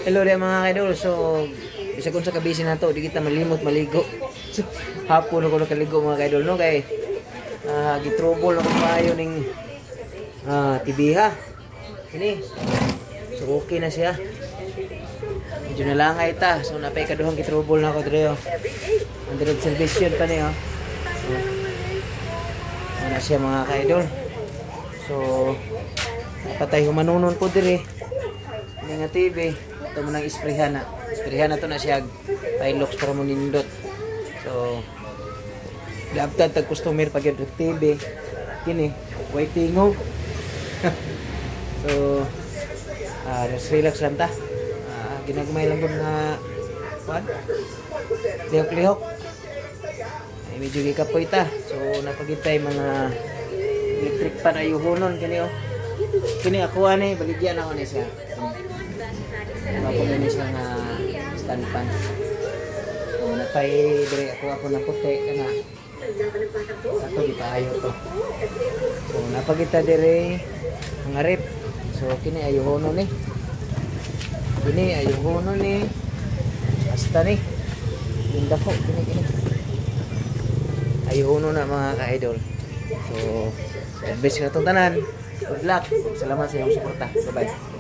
Hello rin mga idol. So, isa kung sa kabisi na to, di kita malimot maligo. So, hapon ako nakaligo mga idol, no? Kay, gitrobol na kumayo ng tibiha. Ini. So, okay na siya. Medyo nalangay ta. So, napay kaduhang gitrobol na ako dito. Under observation pa niya. Ano siya mga ka-idol. So, napatay humanunon po diri. Hindi nga TV. Ito mo nang isprehan na. Isprehan na ito na siya. Pilox para mo nindot. So, dapat tag customer pag yung TV. Kini, waitingo. So, relax lang ta. Ginagmay lang doon na lihok-lihok. Ay, medyo gikapoy ta. So, napagitay mga electric pan ay yuhunon. Kini o. Kini ako ani, baligyan ako ni siya. Mapunin siya nga stand pan. So, napay dire ako na puti. Kana. Ato, di pa ayo to. So, napagita dire mga rip. So, kini ay yuhunon ni. Kini ay yuhunon ni. Basta ni. Yung dako, kini. Ayuhuno na mga ka-idol. So, advice ka itong tanan. Good luck. Salamat sa iyong suporta. Bye-bye.